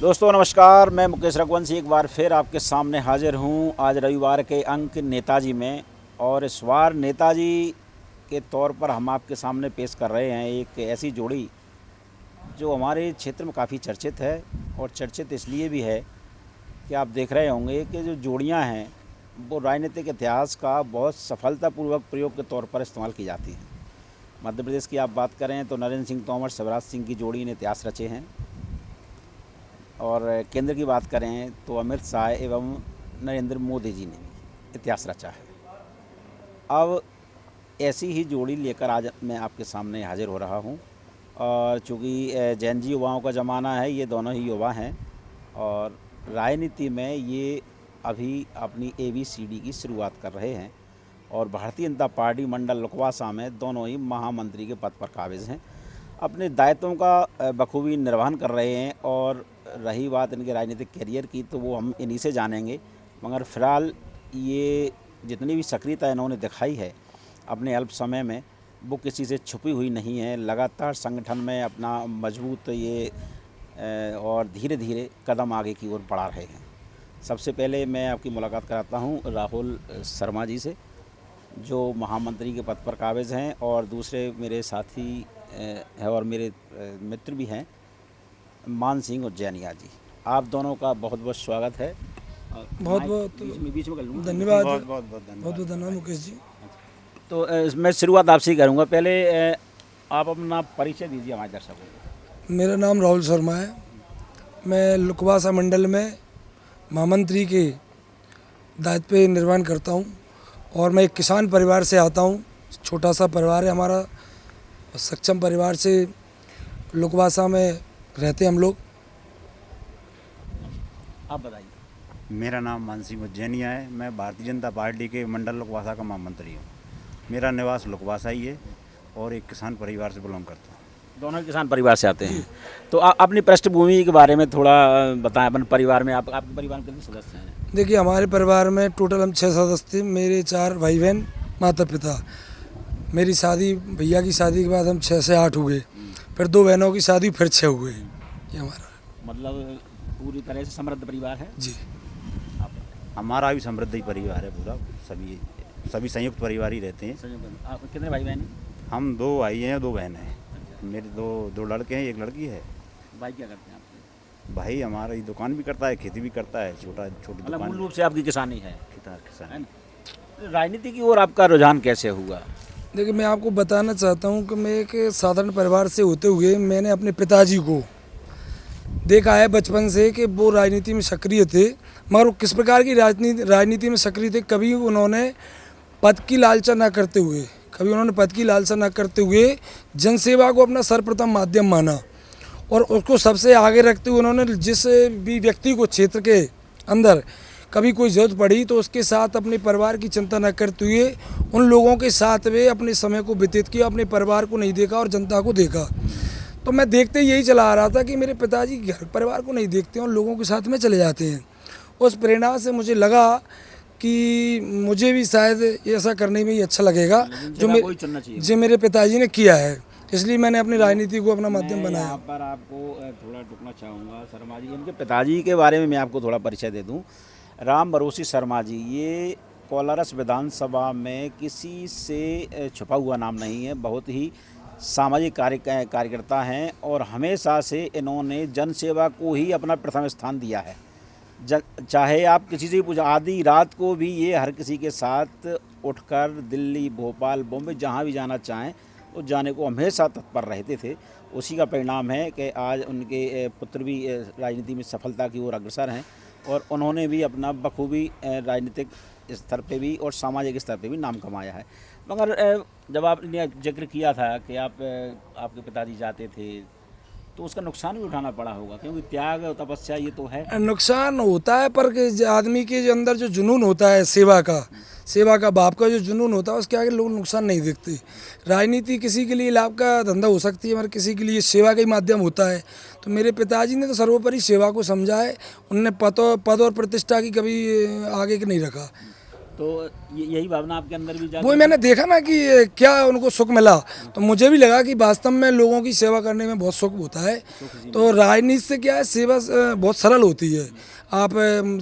दोस्तों नमस्कार, मैं मुकेश रघुवंशी एक बार फिर आपके सामने हाजिर हूं। आज रविवार के अंक नेताजी में, और इस बार नेताजी के तौर पर हम आपके सामने पेश कर रहे हैं एक ऐसी जोड़ी जो हमारे क्षेत्र में काफ़ी चर्चित है। और चर्चित इसलिए भी है कि आप देख रहे होंगे कि जो जोड़ियां हैं वो राजनीतिक इतिहास का बहुत सफलतापूर्वक प्रयोग के तौर पर इस्तेमाल की जाती हैं। मध्य प्रदेश की आप बात करें तो नरेंद्र सिंह तोमर शिवराज सिंह की जोड़ी ने इतिहास रचे हैं, और केंद्र की बात करें तो अमित शाह एवं नरेंद्र मोदी जी ने भी इतिहास रचा है। अब ऐसी ही जोड़ी लेकर आज मैं आपके सामने हाजिर हो रहा हूं। और चूँकि जैन जी युवाओं का ज़माना है, ये दोनों ही युवा हैं और राजनीति में ये अभी अपनी ABCD की शुरुआत कर रहे हैं, और भारतीय जनता पार्टी मंडल लुकवासा में दोनों ही महामंत्री के पद पर काबिज हैं। अपने दायित्वों का बखूबी निर्वहन कर रहे हैं। और रही बात इनके राजनीतिक करियर की तो वो हम इन्हीं से जानेंगे। मगर फ़िलहाल ये जितनी भी सक्रियता इन्होंने दिखाई है अपने अल्प समय में, वो किसी से छुपी हुई नहीं है। लगातार संगठन में अपना मजबूत ये और धीरे धीरे कदम आगे की ओर बढ़ा रहे हैं। सबसे पहले मैं आपकी मुलाकात कराता हूँ राहुल शर्मा जी से, जो महामंत्री के पद पर काबिज हैं, और दूसरे मेरे साथी है और मेरे मित्र भी हैं मान सिंह उज्जैनिया जी। आप दोनों का बहुत बहुत स्वागत है। बहुत बहुत बीच में कर लूँगा। धन्यवाद। बहुत बहुत धन्यवाद मुकेश जी। तो मैं शुरुआत आपसे ही करूँगा। पहले आप अपना परिचय दीजिए हमारे दर्शकों को। मेरा नाम राहुल शर्मा है। मैं लुकवासा मंडल में महामंत्री के दायित्व पे निर्वहन करता हूँ, और मैं एक किसान परिवार से आता हूँ। छोटा सा परिवार है हमारा, सक्षम परिवार से लुकवासा में रहते हम लोग। आप बताइए। मेरा नाम मान सिंह उज्जैनिया है। मैं भारतीय जनता पार्टी के मंडल लुकवासा का महामंत्री हूँ। मेरा निवास लुकवासा ही है और एक किसान परिवार से बिलोंग करता हूँ। दोनों ही किसान परिवार से आते हैं। तो अपनी पृष्ठभूमि के बारे में थोड़ा बताएं। अपने परिवार में आपके परिवार में कितने सदस्य हैं? देखिए, हमारे परिवार में टोटल हम 6 सदस्य थे। मेरे 4 भाई बहन, माता पिता। मेरी शादी, भैया की शादी के बाद हम 6 से 8 हुए। फिर 2 बहनों की शादी, फिर 6 हुए। ये हमारा मतलब पूरी तरह से समृद्ध परिवार है जी। हमारा भी समृद्ध ही परिवार है पूरा। सभी संयुक्त परिवार ही रहते हैं। आप कितने भाई बहन हैं? हम 2 भाई हैं, 2 बहन हैं। मेरे दो लड़के हैं, एक लड़की है। भाई क्या करते हैं आपके? भाई हमारा दुकान भी करता है, खेती भी करता है, छोटी मतलब दुकान। मूल रूप से आपकी किसानी है। किसान है ना? राजनीति की ओर आपका रुझान कैसे हुआ? देखिए, मैं आपको बताना चाहता हूँ कि मैं एक साधारण परिवार से होते हुए मैंने अपने पिताजी को देखा है बचपन से कि वो राजनीति में सक्रिय थे। मगर वो किस प्रकार की राजनीति में सक्रिय थे, कभी उन्होंने पद की लालसा न करते हुए जनसेवा को अपना सर्वप्रथम माध्यम माना, और उसको सबसे आगे रखते हुए उन्होंने जिस भी व्यक्ति को क्षेत्र के अंदर कभी कोई ज़रूरत पड़ी तो उसके साथ अपने परिवार की चिंता न करते हुए उन लोगों के साथ वे अपने समय को व्यतीत किया। अपने परिवार को नहीं देखा और जनता को देखा। तो मैं देखते यही चला आ रहा था कि मेरे पिताजी घर परिवार को नहीं देखते हैं और लोगों के साथ में चले जाते हैं। उस प्रेरणा से मुझे लगा कि मुझे भी शायद ऐसा करने में ही अच्छा लगेगा जो मेरे पिताजी ने किया है। इसलिए मैंने अपनी राजनीति को अपना माध्यम बनाया। यहाँ पर आपको थोड़ा रुकना चाहूँगा शर्मा जी। इनके पिताजी के बारे में मैं आपको थोड़ा परिचय दे दूँ। राम भरोसी शर्मा जी, ये कोलारस विधानसभा में किसी से छुपा हुआ नाम नहीं है। बहुत ही सामाजिक कार्यकर्ता हैं, और हमेशा से इन्होंने जनसेवा को ही अपना प्रथम स्थान दिया है। चाहे आप किसी से पूछा, आधी रात को भी ये हर किसी के साथ उठकर दिल्ली, भोपाल, बॉम्बे जहाँ भी जाना चाहें उस जाने को हमेशा तत्पर रहते थे। उसी का परिणाम है कि आज उनके पुत्र भी राजनीति में सफलता की ओर अग्रसर हैं, और उन्होंने भी अपना बखूबी राजनीतिक स्तर पे भी और सामाजिक स्तर पे भी नाम कमाया है। मगर जब आपने जिक्र किया था कि आपके पिताजी जाते थे, तो उसका नुकसान भी उठाना पड़ा होगा, क्योंकि त्याग और तपस्या ये तो है। नुकसान होता है, पर आदमी के अंदर जो जुनून होता है सेवा का, बाप का जो जुनून होता है, उसके आगे लोग नुकसान नहीं देखते। राजनीति किसी के लिए लाभ का धंधा हो सकती है, मगर किसी के लिए सेवा का ही माध्यम होता है। तो मेरे पिताजी ने तो सर्वोपरि सेवा को समझा है। उन्होंने पद और प्रतिष्ठा की कभी आगे नहीं रखा। तो यही भावना आपके अंदर भी वो मैंने देखा ना कि क्या उनको सुख मिला, तो मुझे भी लगा कि वास्तव में लोगों की सेवा करने में बहुत सुख होता है। तो राजनीति से क्या है, सेवा बहुत सरल होती है। आप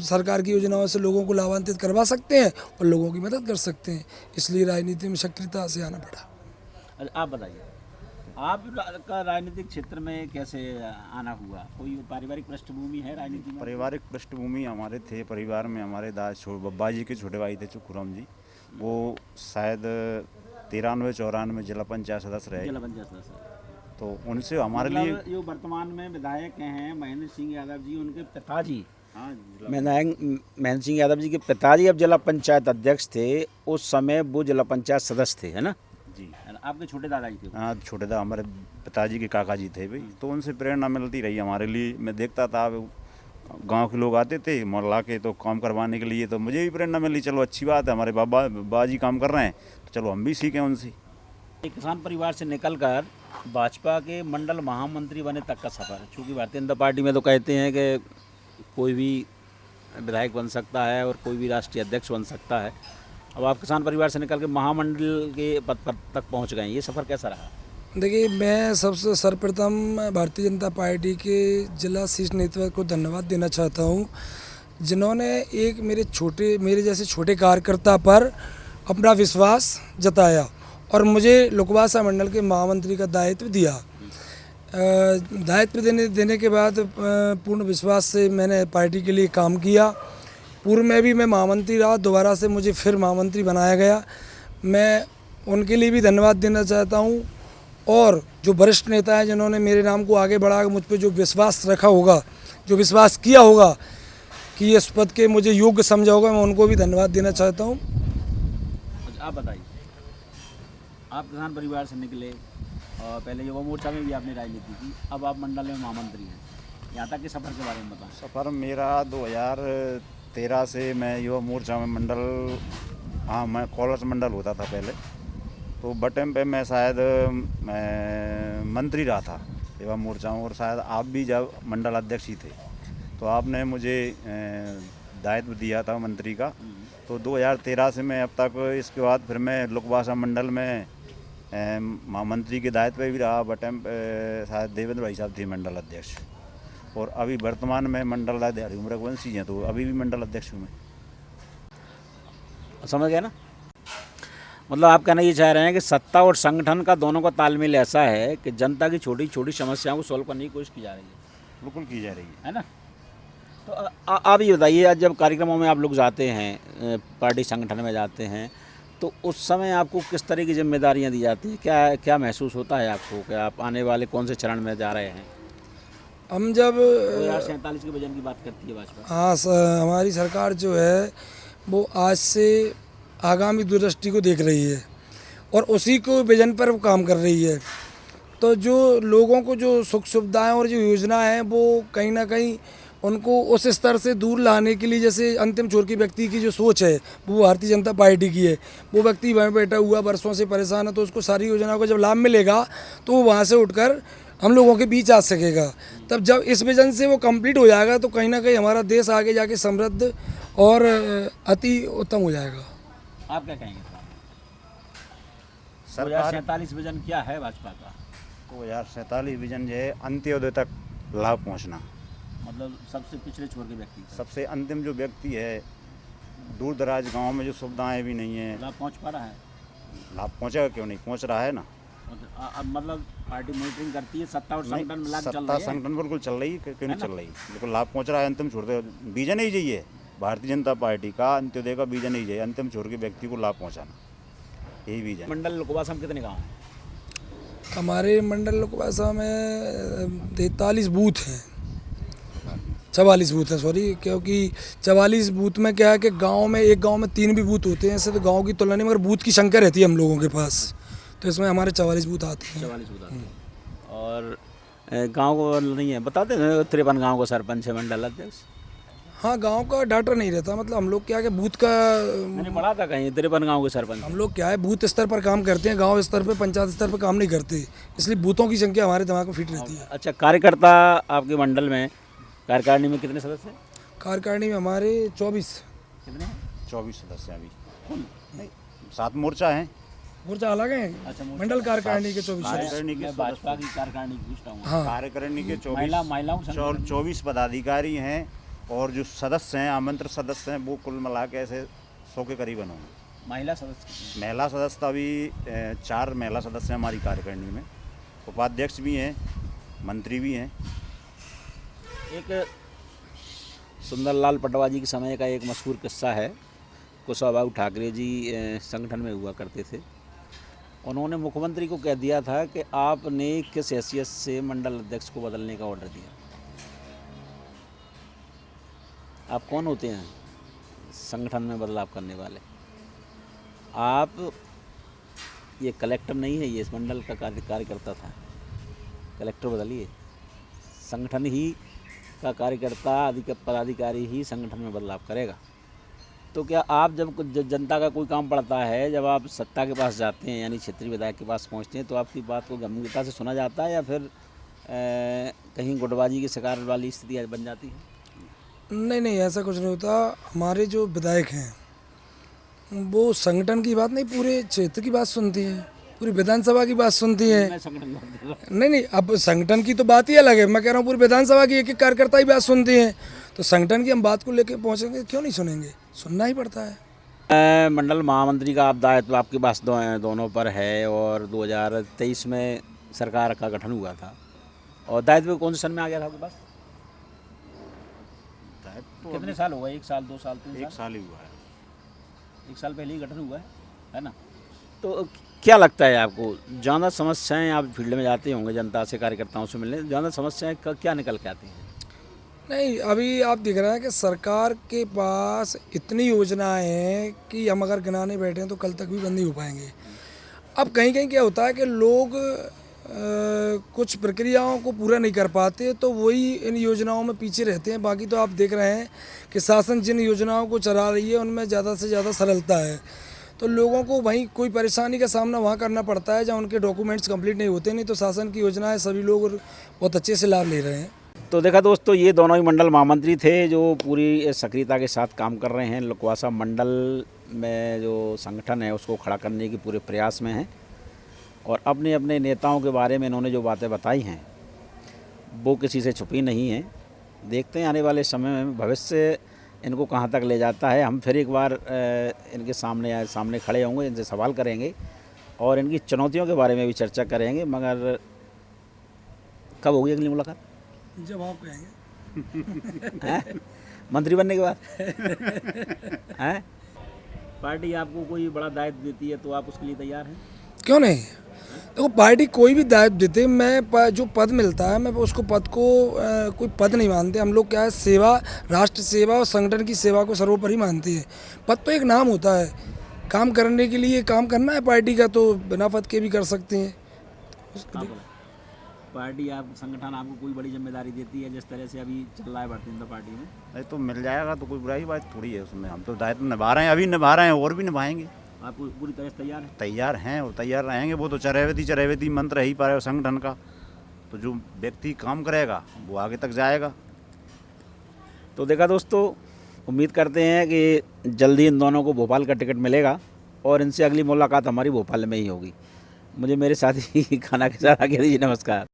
सरकार की योजनाओं से लोगों को लाभान्वित करवा सकते हैं और लोगों की मदद कर सकते हैं, इसलिए राजनीति में सक्रियता से आना पड़ा। अच्छा, आप बताइए आपका राजनीतिक क्षेत्र में कैसे आना हुआ? कोई पारिवारिक पृष्ठभूमि है राजनीति में? पारिवारिक पृष्ठभूमि हमारे थे, परिवार में हमारे बब्बा जी के छोटे भाई थे चुखुराम जी, वो शायद 93-94 जिला पंचायत सदस्य रहे। जिला पंचायत सदस्य। तो उनसे हमारे लिए जो वर्तमान में विधायक हैं महेंद्र सिंह यादव जी, उनके पिताजी हाँ, महेंद्र सिंह यादव जी के पिताजी अब जिला पंचायत अध्यक्ष थे, उस समय वो जिला पंचायत सदस्य थे, है ना जी। आपके छोटे दादाजी थे? हाँ, छोटे दा हमारे पिताजी के काका जी थे भाई, तो उनसे प्रेरणा मिलती रही हमारे लिए। मैं देखता था गांव के लोग आते थे मोहल्ला के, तो काम करवाने के लिए, तो मुझे भी प्रेरणा मिली, चलो अच्छी बात है, हमारे बाबा जी काम कर रहे हैं तो चलो हम भी सीखें उनसे। एक किसान परिवार से निकलकर भाजपा के मंडल महामंत्री बने तक का सफ़र, चूँकि भारतीय जनता पार्टी में तो कहते हैं कि कोई भी विधायक बन सकता है और कोई भी राष्ट्रीय अध्यक्ष बन सकता है, अब आप किसान परिवार से निकल के महामंडल के पद पर तक पहुंच गए, ये सफ़र कैसा रहा? देखिए, मैं सबसे सर्वप्रथम भारतीय जनता पार्टी के जिला शीर्ष नेतृत्व को धन्यवाद देना चाहता हूं, जिन्होंने एक मेरे जैसे छोटे कार्यकर्ता पर अपना विश्वास जताया और मुझे लुकवासा मंडल के महामंत्री का दायित्व दिया। दायित्व देने के बाद पूर्ण विश्वास से मैंने पार्टी के लिए काम किया। पूर्व में भी मैं महामंत्री रहा, दोबारा से मुझे फिर महामंत्री बनाया गया। मैं उनके लिए भी धन्यवाद देना चाहता हूं, और जो वरिष्ठ नेता हैं जिन्होंने मेरे नाम को आगे बढ़ा, मुझ पर जो विश्वास रखा होगा, जो विश्वास किया होगा कि इस पद के मुझे योग्य समझा होगा, मैं उनको भी धन्यवाद देना चाहता हूं। आप बताइए, आप किसान परिवार से निकले और पहले युवा मोर्चा में भी आपने राजनीति की, अब आप मंडल में महामंत्री हैं, यहाँ तक के सफ़र के बारे में बताएं। सफ़र मेरा 2013 से मैं युवा मोर्चा में मंडल, हाँ मैं कॉलर्स मंडल होता था पहले, तो बटन पे मैं शायद मंत्री रहा था युवा मोर्चा में, और शायद आप भी जब मंडल अध्यक्ष ही थे तो आपने मुझे दायित्व दिया था मंत्री का। तो 2013 से मैं अब तक, इसके बाद फिर मैं लुकवासा मंडल में महामंत्री के दायित्व पे भी रहा। बटन पे शायद देवेंद्र भाई साहब थे मंडल अध्यक्ष, और अभी वर्तमान में मंडल हरिओम रघुवंशी हैं, तो अभी भी मंडल अध्यक्ष हूँ मैं। समझ गए ना? मतलब आप कहना ये चाह रहे हैं कि सत्ता और संगठन का दोनों का तालमेल ऐसा है कि जनता की छोटी छोटी समस्याओं को सॉल्व करने की कोशिश की जा रही है। बिल्कुल की जा रही है ना? तो आप ये बताइए, आज जब कार्यक्रमों में आप लोग जाते हैं, पार्टी संगठन में जाते हैं, तो उस समय आपको किस तरह की जिम्मेदारियां दी जाती हैं? क्या महसूस होता है आपको कि आप आने वाले कौन से चरण में जा रहे हैं? हम जब 2047 के विजन की बात करती है भाजपा। हाँ, हमारी सरकार जो है वो आज से आगामी दूरदृष्टि को देख रही है और उसी को विजन पर काम कर रही है। तो जो लोगों को जो सुख सुविधाएं और जो योजना है, वो कहीं ना कहीं उनको उस स्तर से दूर लाने के लिए, जैसे अंतिम छोर के व्यक्ति की जो सोच है वो भारतीय जनता पार्टी की है। वो व्यक्ति वहीं बैठा हुआ वर्षों से परेशान है, तो उसको सारी योजनाओं का जब लाभ मिलेगा तो वो वहाँ से उठकर हम लोगों के बीच आ सकेगा। तब जब इस विजन से वो कंप्लीट हो जाएगा तो कहीं ना कहीं हमारा देश आगे जाके समृद्ध और अति उत्तम हो जाएगा। आप क्या कहेंगे? सरकार 2047 विजन क्या है भाजपा का? 2047 विजन जो है अंत्योदय तक लाभ पहुंचना, मतलब सबसे पिछड़े छोर के व्यक्ति तक। सबसे अंतिम जो व्यक्ति है, दूर दराज गांव में जो सुविधाएं भी नहीं है, लाभ पहुंच पा रहा है? लाभ पहुंचेगा क्यों नहीं, पहुंच रहा है ना। अब मतलब पार्टी मॉनिटरिंग करती है, सत्ता और संगठन में लाभ चल सत्ता रही है? संगठन बिल्कुल चल रही है, क्यों नहीं चल रही, बिल्कुल लाभ पहुंच रहा है। अंतिम छोर के विजन ही यही है भारतीय जनता पार्टी का, अंत्योदय का विजन ही है, अंतिम छोर के व्यक्ति को लाभ पहुंचाना, यही विजन। मंडल लुकवासा में कितने गाँव हैं? हमारे मंडल लुकवासा में 43 बूथ हैं, 44 बूथ हैं, सॉरी, क्योंकि 44 बूथ में क्या है कि गांव में एक गांव में 3 भी बूथ होते हैं, ऐसे तो गांव की तुलना नहीं, मगर बूथ की संख्या रहती है हम लोगों के पास, तो इसमें हमारे 44 बूथ आते हैं। 44 बूथ आते हैं। और गांव को नहीं है, बताते हैं 53 गाँव को सरपंच है, मंडल अध्यक्ष। हाँ, गांव का डाटा नहीं रहता, मतलब हम लोग क्या है कि बूथ का, मैंने पढ़ा था कहीं 53 गाँव के सरपंच। हम लोग क्या है बूथ स्तर पर काम करते हैं, गांव स्तर पर पंचायत स्तर पर काम नहीं करते, इसलिए बूथों की संख्या हमारे दिमाग में फिट रहती है। अच्छा, कार्यकर्ता आपके मंडल में, कार्यकारिणी में कितने सदस्य हैं? कार्यकारिणी में हमारे 24 कितने हैं? 24 सदस्य अभी। कुल? नहीं, 7 मोर्चा हैं। मोर्चा अलग है। अच्छा, मोर्चा- मंडल कार्यकारिणी के 24 कार्यकारिणी के मैं भाजपा की कार्यकारिणी की पूछ रहा हूँ। हाँ। कार्यकारिणी के महिलाओं के संगठन- 24 पदाधिकारी हैं और जो सदस्य हैं, आमंत्रित सदस्य हैं, वो कुल मिला के ऐसे 100 के करीबन होंगे। महिला सदस्य कितने? महिला सदस्य अभी 4 महिला सदस्य हैं हमारी कार्यकारिणी में। उपाध्यक्ष भी हैं, मंत्री भी हैं। एक सुंदरलाल पटवाजी के समय का एक मशहूर किस्सा है। कुशाभाऊ ठाकरे जी संगठन में हुआ करते थे। उन्होंने मुख्यमंत्री को कह दिया था कि आपने किस हैसियत से मंडल अध्यक्ष को बदलने का ऑर्डर दिया। आप कौन होते हैं संगठन में बदलाव करने वाले? आप ये कलेक्टर नहीं है, ये इस मंडल का कार्यकर्ता था। कलेक्टर बदलिए, संगठन ही का कार्यकर्ता पदाधिकारी ही संगठन में बदलाव करेगा। तो क्या आप जब जनता का कोई काम पड़ता है, जब आप सत्ता के पास जाते हैं यानी क्षेत्रीय विधायक के पास पहुंचते हैं, तो आपकी बात को गंभीरता से सुना जाता है या फिर कहीं गुटबाजी की शिकार वाली स्थिति बन जाती है? नहीं नहीं, ऐसा कुछ नहीं होता। हमारे जो विधायक हैं वो संगठन की बात नहीं, पूरे क्षेत्र की बात सुनती है, पूरी विधानसभा की बात सुनती है। मैं संगठन की बात कर रहा हूं। नहीं नहीं, अब संगठन की तो बात ही अलग है। मैं कह रहा हूँ पूरी विधानसभा की एक एक कार्यकर्ता ही बात सुनती है, तो संगठन की हम बात को लेकर पहुँचेंगे, क्यों नहीं सुनेंगे? सुनना ही पड़ता है। मंडल महामंत्री का आप दायित्व आपके पास दोनों पर है और 2023 में सरकार का गठन हुआ था। और दायित्व कौन से सन में आ गया था आपके पास? कितने साल हो गए? 1 साल, 2 साल, 3 एक साल? साल ही हुआ है। 1 साल पहले ही गठन हुआ है ना? तो क्या लगता है आपको, ज़्यादा समस्याएं, आप फील्ड में जाते होंगे जनता से, कार्यकर्ताओं से मिलने, ज़्यादा समस्याएं क्या निकल के आती हैं? नहीं, अभी आप दिख रहा है कि सरकार के पास इतनी योजनाएं हैं कि हम अगर गिनाने बैठे हैं तो कल तक भी बंद नहीं हो पाएंगे। अब कहीं कहीं क्या होता है कि लोग कुछ प्रक्रियाओं को पूरा नहीं कर पाते, तो वही इन योजनाओं में पीछे रहते हैं। बाकी तो आप देख रहे हैं कि शासन जिन योजनाओं को चला रही है उनमें ज़्यादा से ज़्यादा सरलता है, तो लोगों को वहीं कोई परेशानी का सामना वहाँ करना पड़ता है जहाँ उनके डॉक्यूमेंट्स कंप्लीट नहीं होते। नहीं तो शासन की योजनाएं सभी लोग बहुत अच्छे से लाभ ले रहे हैं। तो देखा दोस्तों, ये दोनों ही मंडल महामंत्री थे जो पूरी सक्रियता के साथ काम कर रहे हैं। लकवासा मंडल में जो संगठन है उसको खड़ा करने की पूरे प्रयास में हैं और अपने अपने नेताओं के बारे में इन्होंने जो बातें बताई हैं वो किसी से छुपी नहीं हैं। देखते हैं आने वाले समय में भविष्य इनको कहाँ तक ले जाता है। हम फिर एक बार इनके सामने खड़े होंगे, इनसे सवाल करेंगे और इनकी चुनौतियों के बारे में भी चर्चा करेंगे। मगर कब होगी अगली मुलाकात? जब आप कहेंगे। हैं? मंत्री बनने के बाद? हैं? पार्टी आपको कोई बड़ा दायित्व देती है तो आप उसके लिए तैयार हैं? क्यों नहीं? देखो, पार्टी कोई भी दायित्व देते, मैं जो पद मिलता है मैं उसको पद को कोई पद नहीं मानते। हम लोग क्या है, सेवा, राष्ट्र सेवा और संगठन की सेवा को सर्वोपरि मानते हैं। पद तो एक नाम होता है, काम करने के लिए काम करना है पार्टी का, तो बिना पद के भी कर सकते हैं। पार्टी, आप संगठन आपको कोई बड़ी जिम्मेदारी देती है जिस तरह से अभी चल रहा है भारतीय जनता पार्टी में? नहीं तो मिल जाएगा तो कोई बुराई बात थोड़ी है उसमें। हम तो दायित्व निभा रहे हैं, अभी निभा रहे हैं और भी निभाएंगे। आप पूरी तरह से तैयार हैं? तैयार हैं और तैयार रहेंगे। वो तो चरैवेती मंत्र है ही पारे संगठन का। तो जो व्यक्ति काम करेगा वो आगे तक जाएगा। तो देखा दोस्तों, उम्मीद करते हैं कि जल्दी इन दोनों को भोपाल का टिकट मिलेगा और इनसे अगली मुलाकात हमारी भोपाल में ही होगी। मुझे मेरे साथी खाना के साथ आगे दीजिए। नमस्कार।